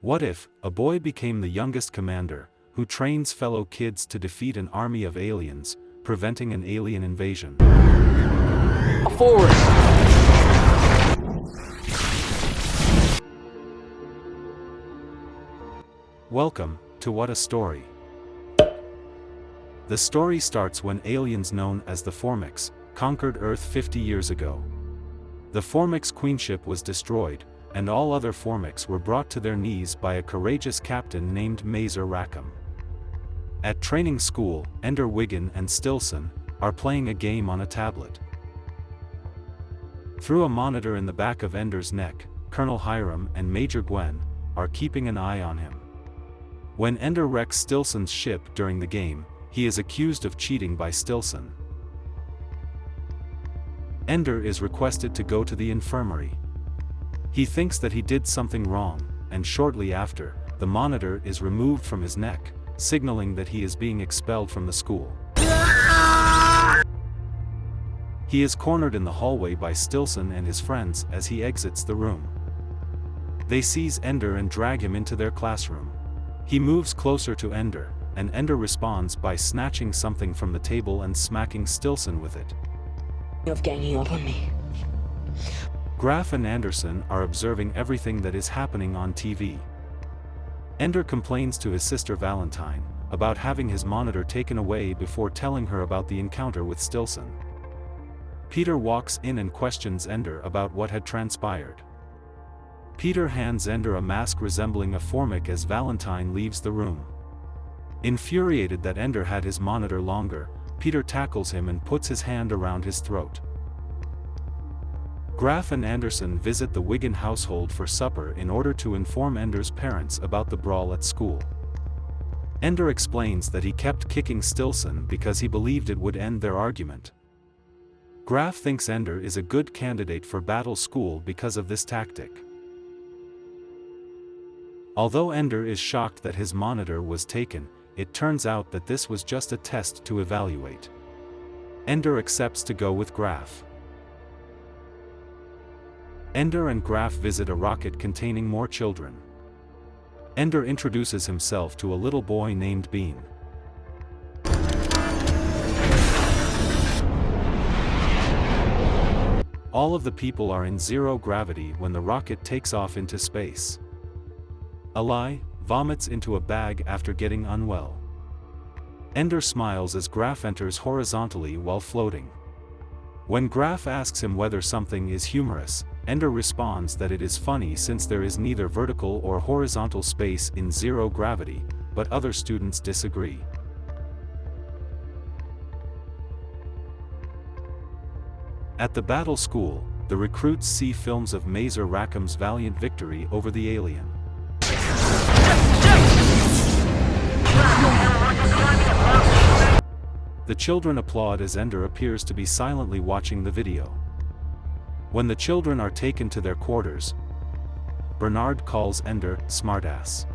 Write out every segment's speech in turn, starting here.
What if a boy became the youngest commander, who trains fellow kids to defeat an army of aliens, preventing an alien invasion? Forward! Welcome to What a Story. The story starts when aliens known as the Formix conquered Earth 50 years ago. The Formix queenship was destroyed, and all other Formix were brought to their knees by a courageous captain named Mazer Rackham. At training school, Ender Wiggin and Stilson are playing a game on a tablet. Through a monitor in the back of Ender's neck, Colonel Hiram and Major Gwen are keeping an eye on him. When Ender wrecks Stilson's ship during the game, he is accused of cheating by Stilson. Ender is requested to go to the infirmary. He thinks that he did something wrong, and shortly after, the monitor is removed from his neck, signaling that he is being expelled from the school. He is cornered in the hallway by Stilson and his friends as he exits the room. They seize Ender and drag him into their classroom. He moves closer to Ender, and Ender responds by snatching something from the table and smacking Stilson with it. Of ganging up on me. Graf and Anderson are observing everything that is happening on TV. Ender complains to his sister Valentine about having his monitor taken away before telling her about the encounter with Stilson. Peter walks in and questions Ender about what had transpired. Peter hands Ender a mask resembling a Formic as Valentine leaves the room. Infuriated that Ender had his monitor longer, Peter tackles him and puts his hand around his throat. Graf and Anderson visit the Wiggin household for supper in order to inform Ender's parents about the brawl at school. Ender explains that he kept kicking Stilson because he believed it would end their argument. Graf thinks Ender is a good candidate for battle school because of this tactic. Although Ender is shocked that his monitor was taken, it turns out that this was just a test to evaluate. Ender accepts to go with Graf. Ender and Graf visit a rocket containing more children. Ender introduces himself to a little boy named Bean. All of the people are in zero gravity when the rocket takes off into space. Ali vomits into a bag after getting unwell. Ender smiles as Graf enters horizontally while floating. When Graf asks him whether something is humorous, Ender responds that it is funny since there is neither vertical or horizontal space in zero gravity, but other students disagree. At the battle school, the recruits see films of Mazer Rackham's valiant victory over the alien. The children applaud as Ender appears to be silently watching the video. When the children are taken to their quarters, Bernard calls Ender smartass.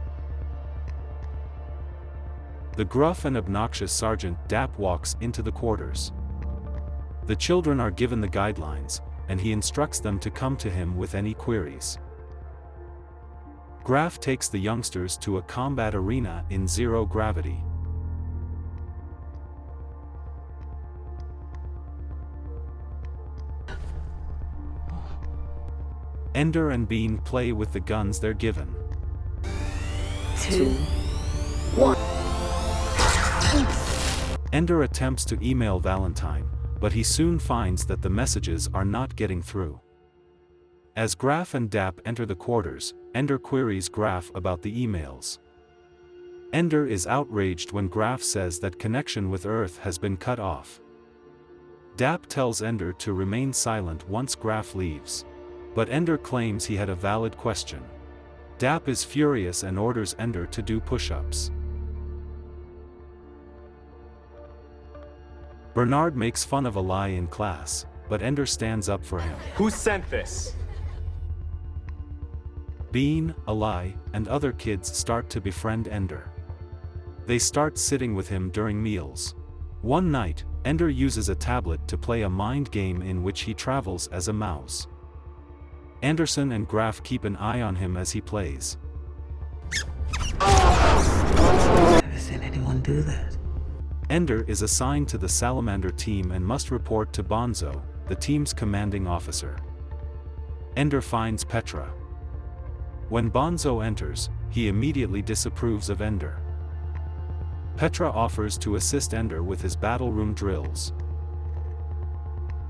The gruff and obnoxious Sergeant Dapp walks into the quarters. The children are given the guidelines, and he instructs them to come to him with any queries. Graf takes the youngsters to a combat arena in zero gravity. Ender and Bean play with the guns they're given. 2, 1. Ender attempts to email Valentine, but he soon finds that the messages are not getting through. As Graf and Dapp enter the quarters, Ender queries Graf about the emails. Ender is outraged when Graf says that connection with Earth has been cut off. Dapp tells Ender to remain silent once Graf leaves. But Ender claims he had a valid question. Dapp is furious and orders Ender to do push-ups. Bernard makes fun of Ali in class, but Ender stands up for him. Who sent this? Bean, Ali, and other kids start to befriend Ender. They start sitting with him during meals. One night, Ender uses a tablet to play a mind game in which he travels as a mouse. Anderson and Graf keep an eye on him as he plays. seen anyone do that. Ender is assigned to the Salamander team and must report to Bonzo, the team's commanding officer. Ender finds Petra. When Bonzo enters, he immediately disapproves of Ender. Petra offers to assist Ender with his battle room drills.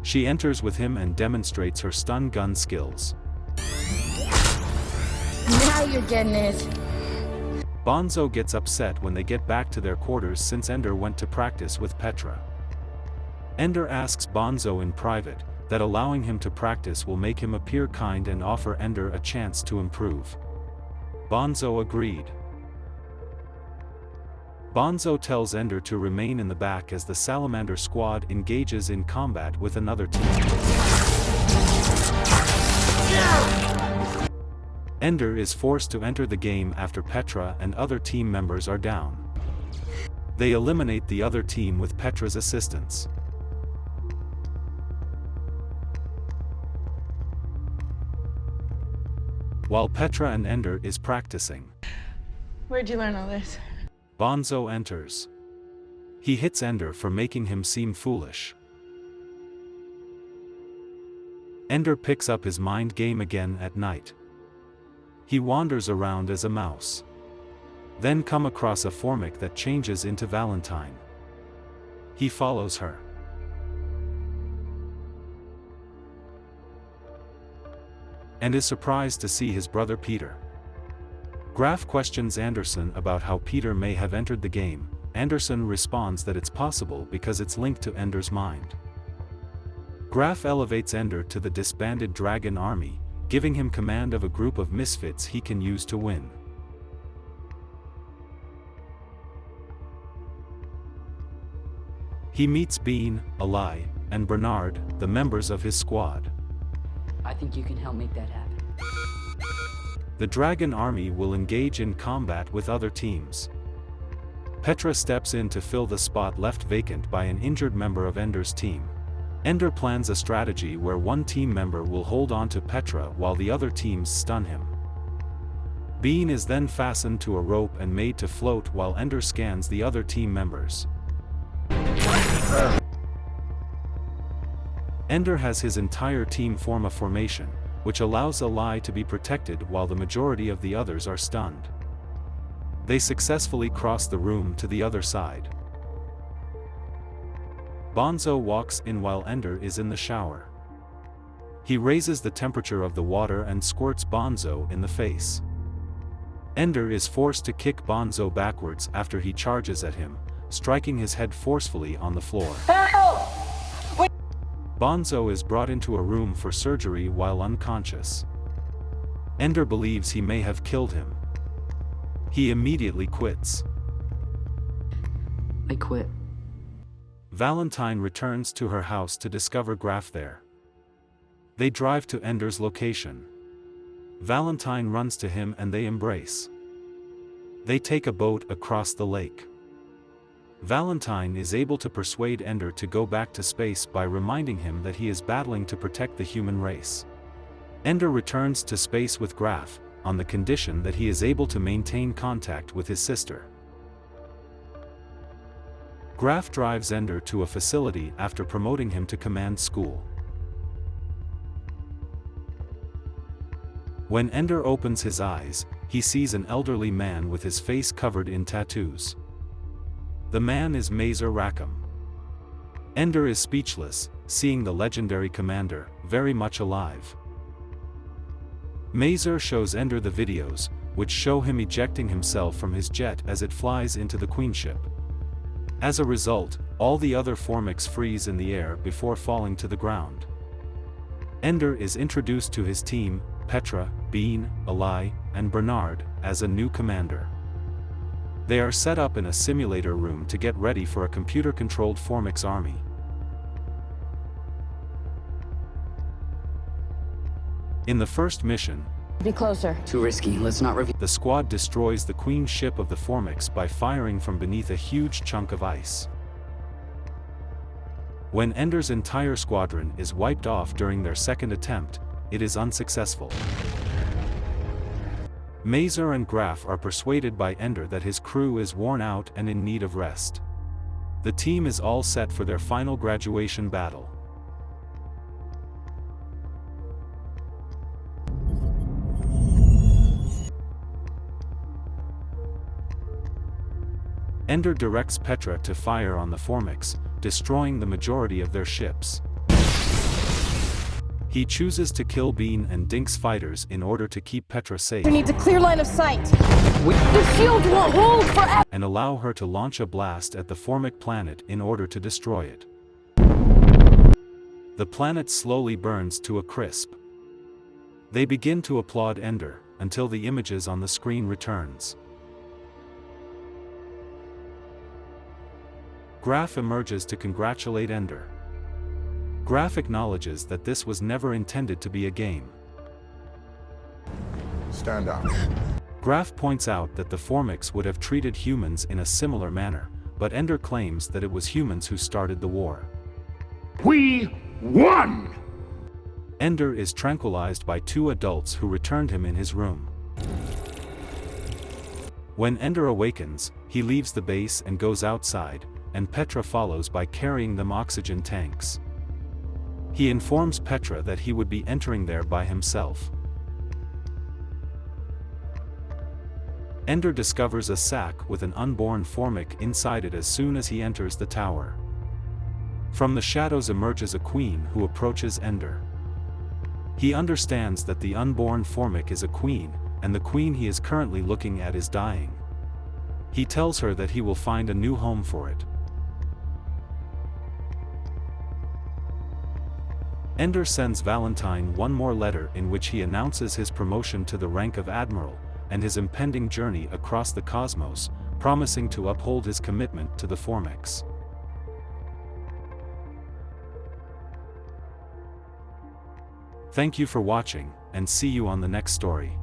She enters with him and demonstrates her stun gun skills. Now you're getting it. Bonzo gets upset when they get back to their quarters since Ender went to practice with Petra. Ender asks Bonzo in private that allowing him to practice will make him appear kind and offer Ender a chance to improve. Bonzo agreed. Bonzo tells Ender to remain in the back as the Salamander squad engages in combat with another team. Ender is forced to enter the game after Petra and other team members are down. They eliminate the other team with Petra's assistance. While Petra and Ender is practicing, Where'd you learn all this? Bonzo enters. He hits Ender for making him seem foolish. Ender picks up his mind game again at night. He wanders around as a mouse. Then come across a Formic that changes into Valentine. He follows her. And is surprised to see his brother Peter. Graf questions Anderson about how Peter may have entered the game. Anderson responds that it's possible because it's linked to Ender's mind. Graf elevates Ender to the disbanded Dragon Army, giving him command of a group of misfits he can use to win. He meets Bean, Eli, and Bernard, the members of his squad. I think you can help make that happen. The Dragon Army will engage in combat with other teams. Petra steps in to fill the spot left vacant by an injured member of Ender's team. Ender plans a strategy where one team member will hold on to Petra while the other teams stun him. Bean is then fastened to a rope and made to float while Ender scans the other team members. Ender has his entire team form a formation, which allows Eli to be protected while the majority of the others are stunned. They successfully cross the room to the other side. Bonzo walks in while Ender is in the shower. He raises the temperature of the water and squirts Bonzo in the face. Ender is forced to kick Bonzo backwards after he charges at him, striking his head forcefully on the floor. Bonzo is brought into a room for surgery while unconscious. Ender believes he may have killed him. He immediately quits. I quit. Valentine returns to her house to discover Graf there. They drive to Ender's location. Valentine runs to him and they embrace. They take a boat across the lake. Valentine is able to persuade Ender to go back to space by reminding him that he is battling to protect the human race. Ender returns to space with Graf, on the condition that he is able to maintain contact with his sister. Graf drives Ender to a facility after promoting him to command school. When Ender opens his eyes, he sees an elderly man with his face covered in tattoos. The man is Mazer Rackham. Ender is speechless, seeing the legendary commander, very much alive. Mazer shows Ender the videos, which show him ejecting himself from his jet as it flies into the Queenship. As a result, all the other Formics freeze in the air before falling to the ground. Ender is introduced to his team, Petra, Bean, Eli, and Bernard, as a new commander. They are set up in a simulator room to get ready for a computer-controlled Formics army. In the first mission, Be closer. Too risky. Let's not reveal. the squad destroys the Queen ship of the Formics by firing from beneath a huge chunk of ice. When Ender's entire squadron is wiped off during their second attempt, it is unsuccessful. Mazer and Graf are persuaded by Ender that his crew is worn out and in need of rest. The team is all set for their final graduation battle. Ender directs Petra to fire on the Formics, destroying the majority of their ships. He chooses to kill Bean and Dink's fighters in order to keep Petra safe. You need a clear line of sight. The shield won't hold forever. And allow her to launch a blast at the Formic planet in order to destroy it. The planet slowly burns to a crisp. They begin to applaud Ender, until the images on the screen returns. Graf emerges to congratulate Ender. Graf acknowledges that this was never intended to be a game. Stand up. Graf points out that the Formics would have treated humans in a similar manner, but Ender claims that it was humans who started the war. We won! Ender is tranquilized by two adults who returned him in his room. When Ender awakens, he leaves the base and goes outside, and Petra follows by carrying them oxygen tanks. He informs Petra that he would be entering there by himself. Ender discovers a sack with an unborn Formic inside it as soon as he enters the tower. From the shadows emerges a queen who approaches Ender. He understands that the unborn Formic is a queen, and the queen he is currently looking at is dying. He tells her that he will find a new home for it. Ender sends Valentine one more letter in which he announces his promotion to the rank of Admiral, and his impending journey across the cosmos, promising to uphold his commitment to the Formics. Thank you for watching, and see you on the next story.